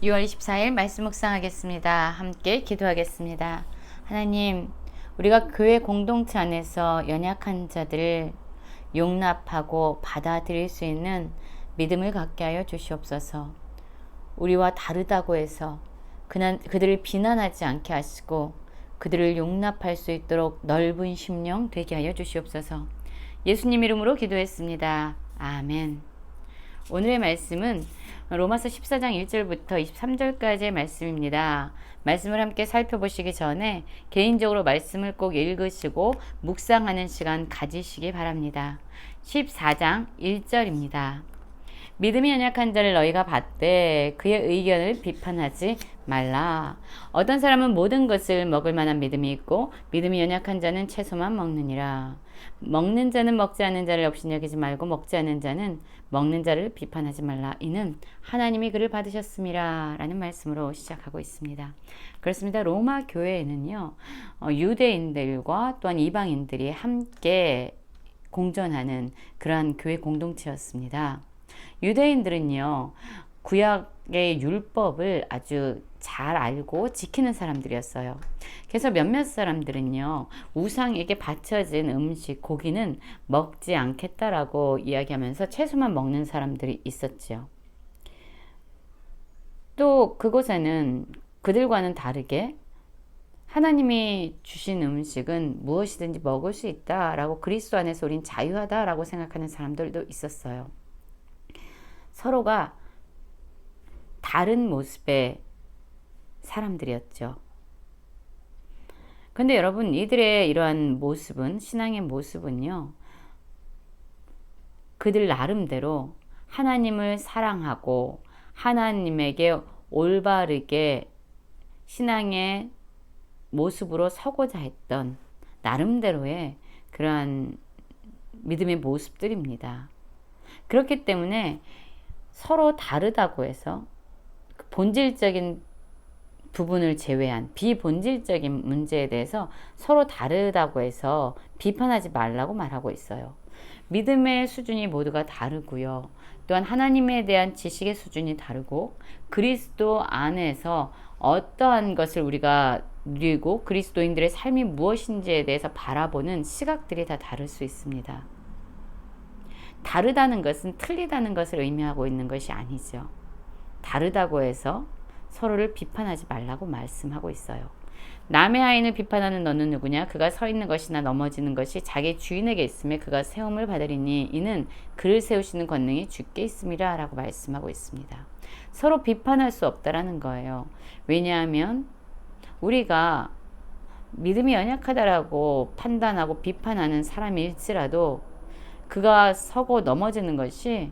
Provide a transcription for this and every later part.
6월 24일 말씀 묵상하겠습니다. 함께 기도하겠습니다. 하나님, 우리가 교회 공동체 안에서 연약한 자들을 용납하고 받아들일 수 있는 믿음을 갖게 하여 주시옵소서. 우리와 다르다고 해서 그들을 비난하지 않게 하시고 그들을 용납할 수 있도록 넓은 심령 되게 하여 주시옵소서. 예수님 이름으로 기도했습니다. 아멘. 오늘의 말씀은 로마서 14장 1절부터 23절까지의 말씀입니다. 말씀을 함께 살펴보시기 전에 개인적으로 말씀을 꼭 읽으시고 묵상하는 시간 가지시기 바랍니다. 14장 1절입니다. 믿음이 연약한 자를 너희가 받되 그의 의견을 비판하지 말라. 어떤 사람은 모든 것을 먹을 만한 믿음이 있고 믿음이 연약한 자는 채소만 먹느니라. 먹는 자는 먹지 않는 자를 없이 여기지 말고 먹지 않는 자는 먹는 자를 비판하지 말라. 이는 하나님이 그를 받으셨음이라 라는 말씀으로 시작하고 있습니다. 그렇습니다. 로마 교회에는요, 유대인들과 또한 이방인들이 함께 공존하는 그러한 교회 공동체였습니다. 유대인들은요, 구약의 율법을 아주 잘 알고 지키는 사람들이었어요. 그래서 몇몇 사람들은요, 우상에게 바쳐진 음식, 고기는 먹지 않겠다라고 이야기하면서 채소만 먹는 사람들이 있었죠. 또 그곳에는 그들과는 다르게 하나님이 주신 음식은 무엇이든지 먹을 수 있다라고, 그리스도 안에서 우린 자유하다라고 생각하는 사람들도 있었어요. 서로가 다른 모습의 사람들이었죠. 근데 여러분, 이들의 이러한 모습은, 신앙의 모습은요, 그들 나름대로 하나님을 사랑하고 하나님에게 올바르게 신앙의 모습으로 서고자 했던 나름대로의 그러한 믿음의 모습들입니다. 그렇기 때문에 서로 다르다고 해서 본질적인 부분을 제외한 비본질적인 문제에 대해서 서로 다르다고 해서 비판하지 말라고 말하고 있어요. 믿음의 수준이 모두가 다르고요. 또한 하나님에 대한 지식의 수준이 다르고, 그리스도 안에서 어떠한 것을 우리가 누리고 그리스도인들의 삶이 무엇인지에 대해서 바라보는 시각들이 다 다를 수 있습니다. 다르다는 것은 틀리다는 것을 의미하고 있는 것이 아니죠. 다르다고 해서 서로를 비판하지 말라고 말씀하고 있어요. 남의 아인을 비판하는 너는 누구냐? 그가 서 있는 것이나 넘어지는 것이 자기 주인에게 있으며 그가 세움을 받으리니 이는 그를 세우시는 권능이 주께 있음이라 라고 말씀하고 있습니다. 서로 비판할 수 없다라는 거예요. 왜냐하면 우리가 믿음이 연약하다라고 판단하고 비판하는 사람일지라도 그가 서고 넘어지는 것이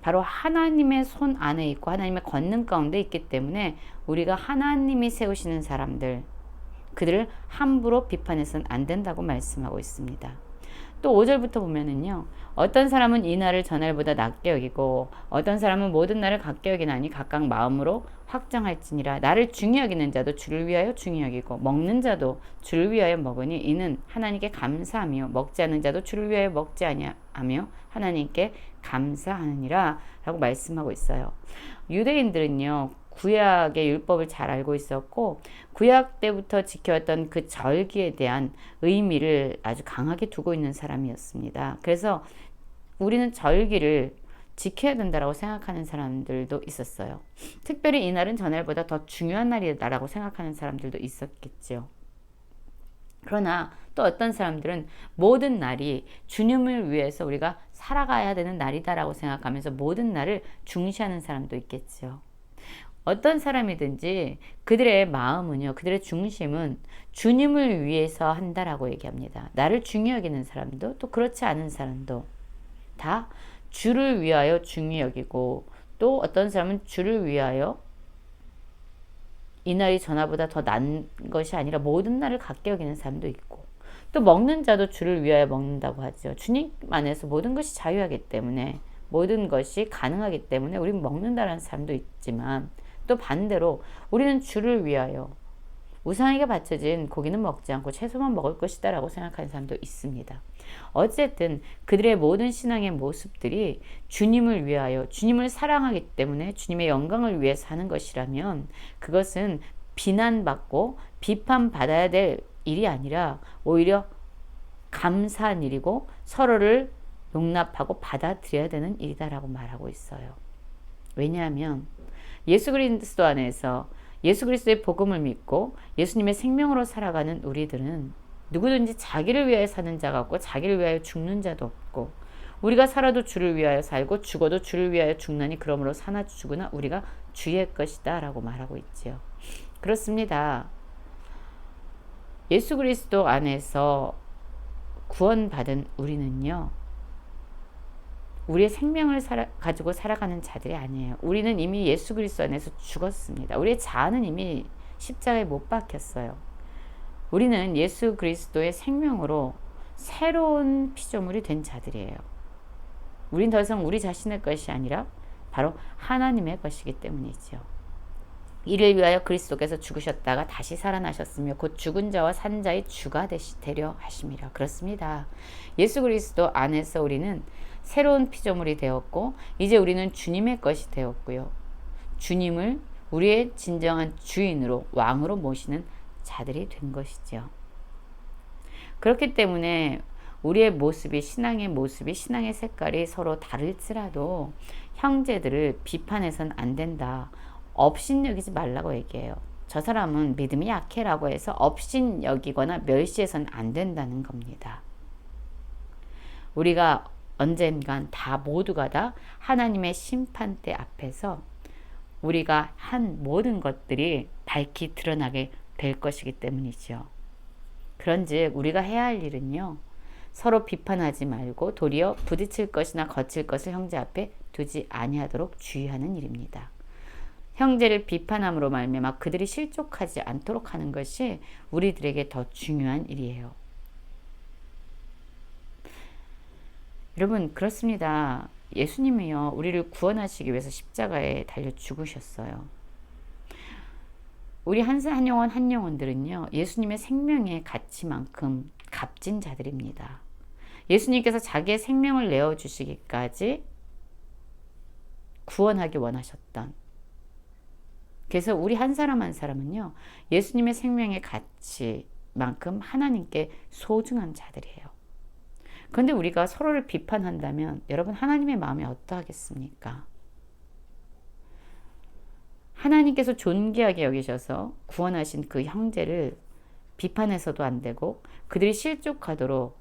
바로 하나님의 손 안에 있고 하나님의 권능 가운데 있기 때문에 우리가 하나님이 세우시는 사람들, 그들을 함부로 비판해서는 안 된다고 말씀하고 있습니다. 또 5절부터 보면은요, 어떤 사람은 이 날을 전날보다 낮게 여기고 어떤 사람은 모든 날을 같게 여기나니 각각 마음으로 확정할지니라. 나를 중히 여기는 자도 주를 위하여 중히 여기고 먹는 자도 주를 위하여 먹으니 이는 하나님께 감사하며 먹지 않는 자도 주를 위하여 먹지 아니하며 하나님께 감사하느니라 라고 말씀하고 있어요. 유대인들은요, 구약의 율법을 잘 알고 있었고 구약 때부터 지켜왔던 그 절기에 대한 의미를 아주 강하게 두고 있는 사람이었습니다. 그래서 우리는 절기를 지켜야 된다고 생각하는 사람들도 있었어요. 특별히 이 날은 전날보다 더 중요한 날이다라고 생각하는 사람들도 있었겠죠. 그러나 또 어떤 사람들은 모든 날이 주님을 위해서 우리가 살아가야 되는 날이다라고 생각하면서 모든 날을 중시하는 사람도 있겠죠. 어떤 사람이든지 그들의 마음은요, 그들의 중심은 주님을 위해서 한다라고 얘기합니다. 나를 중히 여기는 사람도 또 그렇지 않은 사람도 다 주를 위하여 중히 여기고, 또 어떤 사람은 주를 위하여 이 날이 전날보다 더 난 것이 아니라 모든 날을 같게 여기는 사람도 있고, 또 먹는 자도 주를 위하여 먹는다고 하죠. 주님 안에서 모든 것이 자유하기 때문에, 모든 것이 가능하기 때문에 우리는 먹는다라는 사람도 있지만, 또 반대로 우리는 주를 위하여 우상에게 바쳐진 고기는 먹지 않고 채소만 먹을 것이다 라고 생각하는 사람도 있습니다. 어쨌든 그들의 모든 신앙의 모습들이 주님을 위하여 주님을 사랑하기 때문에 주님의 영광을 위해서 하는 것이라면 그것은 비난받고 비판받아야 될 일이 아니라 오히려 감사한 일이고 서로를 용납하고 받아들여야 되는 일이다라고 말하고 있어요. 왜냐하면 예수 그리스도 안에서 예수 그리스도의 복음을 믿고 예수님의 생명으로 살아가는 우리들은 누구든지 자기를 위하여 사는 자가 없고 자기를 위하여 죽는 자도 없고 우리가 살아도 주를 위하여 살고 죽어도 주를 위하여 죽나니 그러므로 사나 죽으나 우리가 주의 것이다 라고 말하고 있지요. 그렇습니다. 예수 그리스도 안에서 구원받은 우리는요. 우리의 생명을 가지고 살아가는 자들이 아니에요. 우리는 이미 예수 그리스도 안에서 죽었습니다. 우리의 자아는 이미 십자가에 못 박혔어요. 우리는 예수 그리스도의 생명으로 새로운 피조물이 된 자들이에요. 우린 더 이상 우리 자신의 것이 아니라 바로 하나님의 것이기 때문이죠. 이를 위하여 그리스도께서 죽으셨다가 다시 살아나셨으며 곧 죽은 자와 산 자의 주가 되려 하심이라. 그렇습니다. 예수 그리스도 안에서 우리는 새로운 피조물이 되었고 이제 우리는 주님의 것이 되었고요. 주님을 우리의 진정한 주인으로 왕으로 모시는 자들이 된 것이죠. 그렇기 때문에 우리의 모습이 신앙의 색깔이 서로 다를지라도 형제들을 비판해서는 안 된다. 업신여기지 말라고 얘기해요. 저 사람은 믿음이 약해라고 해서 업신여기거나 멸시해서는 안 된다는 겁니다. 우리가 언젠간 모두가 다 하나님의 심판대 앞에서 우리가 한 모든 것들이 밝히 드러나게 될 것이기 때문이죠. 그런즉 우리가 해야 할 일은요. 서로 비판하지 말고 도리어 부딪힐 것이나 거칠 것을 형제 앞에 두지 아니하도록 주의하는 일입니다. 형제를 비판함으로 말미암아 그들이 실족하지 않도록 하는 것이 우리들에게 더 중요한 일이에요. 여러분 그렇습니다. 예수님이요 우리를 구원하시기 위해서 십자가에 달려 죽으셨어요. 우리 한 영혼 한 영혼들은요 예수님의 생명의 가치만큼 값진 자들입니다. 예수님께서 자기의 생명을 내어주시기까지 구원하기 원하셨던, 그래서 우리 한 사람 한 사람은요 예수님의 생명의 가치만큼 하나님께 소중한 자들이에요. 그런데 우리가 서로를 비판한다면 여러분 하나님의 마음이 어떠하겠습니까? 하나님께서 존귀하게 여기셔서 구원하신 그 형제를 비판해서도 안 되고 그들이 실족하도록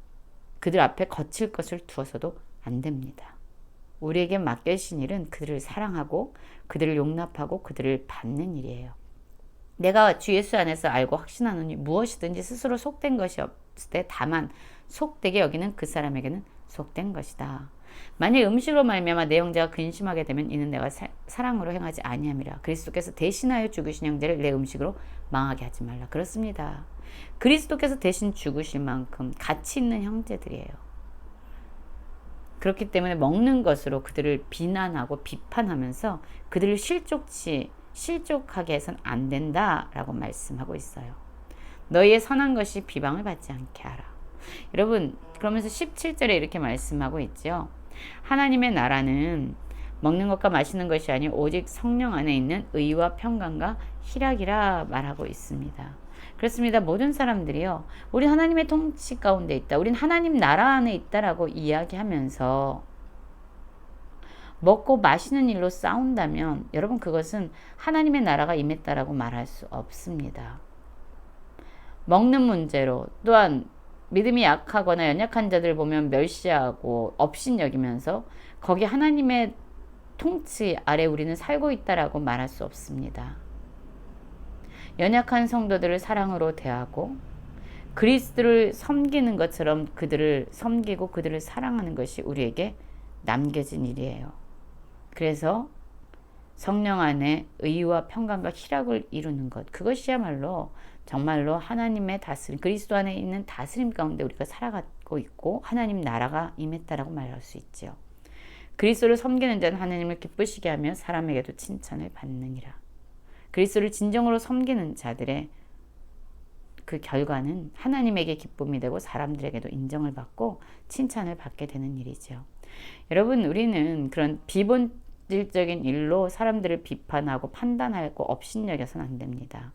그들 앞에 거칠 것을 두어서도 안 됩니다. 우리에게 맡겨진 일은 그들을 사랑하고 그들을 용납하고 그들을 받는 일이에요. 내가 주 예수 안에서 알고 확신하노니 무엇이든지 스스로 속된 것이 없을 때 다만 속되게 여기는 그 사람에게는 속된 것이다. 만약 음식으로 말미암아 내 형제가 근심하게 되면 이는 내가 사랑으로 행하지 아니함이라. 그리스도께서 대신하여 죽으신 형제를 내 음식으로 망하게 하지 말라. 그렇습니다. 그리스도께서 대신 죽으실 만큼 가치 있는 형제들이에요. 그렇기 때문에 먹는 것으로 그들을 비난하고 비판하면서 그들을 실족하게 해서는 안 된다라고 말씀하고 있어요. 너희의 선한 것이 비방을 받지 않게 하라. 여러분 그러면서 17절에 이렇게 말씀하고 있죠. 하나님의 나라는 먹는 것과 마시는 것이 아니요 오직 성령 안에 있는 의와 평강과 희락이라 말하고 있습니다. 그렇습니다. 모든 사람들이요 우리 하나님의 통치 가운데 있다, 우린 하나님 나라 안에 있다라고 이야기하면서 먹고 마시는 일로 싸운다면 여러분 그것은 하나님의 나라가 임했다라고 말할 수 없습니다. 먹는 문제로 또한 믿음이 약하거나 연약한 자들 보면 멸시하고 업신여기면서 거기 하나님의 통치 아래 우리는 살고 있다라고 말할 수 없습니다. 연약한 성도들을 사랑으로 대하고 그리스도를 섬기는 것처럼 그들을 섬기고 그들을 사랑하는 것이 우리에게 남겨진 일이에요. 그래서 성령 안에 의와 평강과 희락을 이루는 것, 그것이야말로 정말로 하나님의 다스림, 그리스도 안에 있는 다스림 가운데 우리가 살아가고 있고 하나님 나라가 임했다라고 말할 수 있죠. 그리스도를 섬기는 자는 하나님을 기쁘시게 하며 사람에게도 칭찬을 받느니라. 그리스도를 진정으로 섬기는 자들의 그 결과는 하나님에게 기쁨이 되고 사람들에게도 인정을 받고 칭찬을 받게 되는 일이죠. 여러분, 우리는 그런 비본질적인 일로 사람들을 비판하고 판단하고 업신여겨서는 안 됩니다.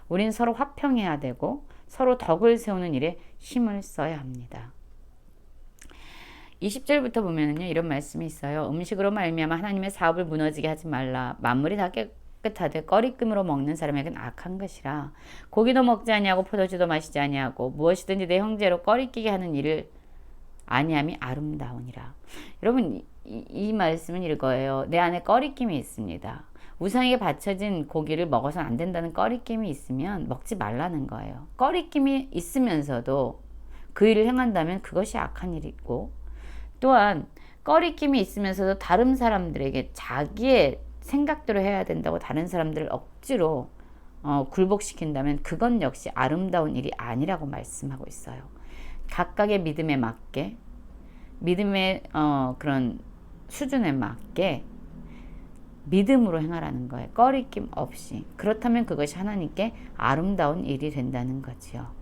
우리는 서로 화평해야 되고 서로 덕을 세우는 일에 힘을 써야 합니다. 20절부터 보면은요, 이런 말씀이 있어요. 음식으로 말미암아 하나님의 사업을 무너지게 하지 말라. 만물이 다 깨끗하되 꺼리낌으로 먹는 사람에게는 악한 것이라. 고기도 먹지 아니하고 포도주도 마시지 아니하고 무엇이든지 내 형제로 꺼리끼게 하는 일을 아니함이 아름다우니라. 여러분, 이 말씀은 이거예요. 내 안에 꺼리낌이 있습니다. 우상에게 바쳐진 고기를 먹어서는 안 된다는 꺼리낌이 있으면 먹지 말라는 거예요. 꺼리낌이 있으면서도 그 일을 행한다면 그것이 악한 일이고, 또한 꺼리낌이 있으면서도 다른 사람들에게 자기의 생각대로 해야 된다고 다른 사람들을 억지로 굴복시킨다면 그건 역시 아름다운 일이 아니라고 말씀하고 있어요. 각각의 믿음에 맞게, 믿음의 그런 수준에 맞게 믿음으로 행하라는 거예요. 꺼리낌 없이. 그렇다면 그것이 하나님께 아름다운 일이 된다는 거지요.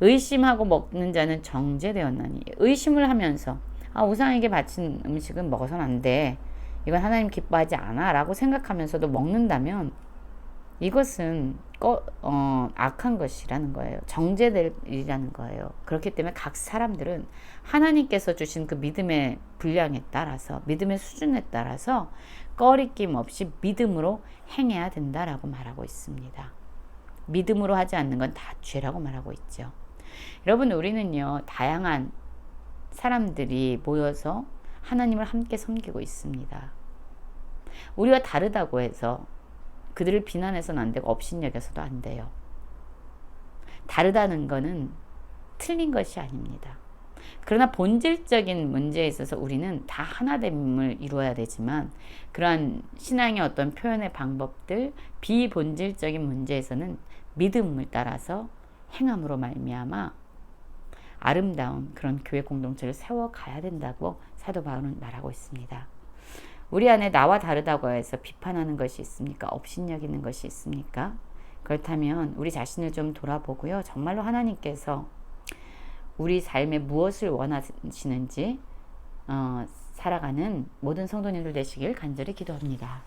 의심하고 먹는 자는 정죄되었나니. 의심을 하면서 우상에게 바친 음식은 먹어서는 안 돼. 이건 하나님 기뻐하지 않아 라고 생각하면서도 먹는다면 이것은 악한 것이라는 거예요. 정죄될 일이라는 거예요. 그렇기 때문에 각 사람들은 하나님께서 주신 그 믿음의 분량에 따라서, 믿음의 수준에 따라서 꺼리낌 없이 믿음으로 행해야 된다라고 말하고 있습니다. 믿음으로 하지 않는 건 다 죄라고 말하고 있죠. 여러분, 우리는요, 다양한 사람들이 모여서 하나님을 함께 섬기고 있습니다. 우리와 다르다고 해서 그들을 비난해서는 안 되고 업신여겨서도 안 돼요. 다르다는 것은 틀린 것이 아닙니다. 그러나 본질적인 문제에 있어서 우리는 다 하나됨을 이루어야 되지만, 그러한 신앙의 어떤 표현의 방법들, 비본질적인 문제에서는 믿음을 따라서 행함으로 말미암아 아름다운 그런 교회 공동체를 세워가야 된다고 사도 바울은 말하고 있습니다. 우리 안에 나와 다르다고 해서 비판하는 것이 있습니까? 업신여기는 것이 있습니까? 그렇다면 우리 자신을 좀 돌아보고요. 정말로 하나님께서 우리 삶에 무엇을 원하시는지 살아가는 모든 성도님들 되시길 간절히 기도합니다.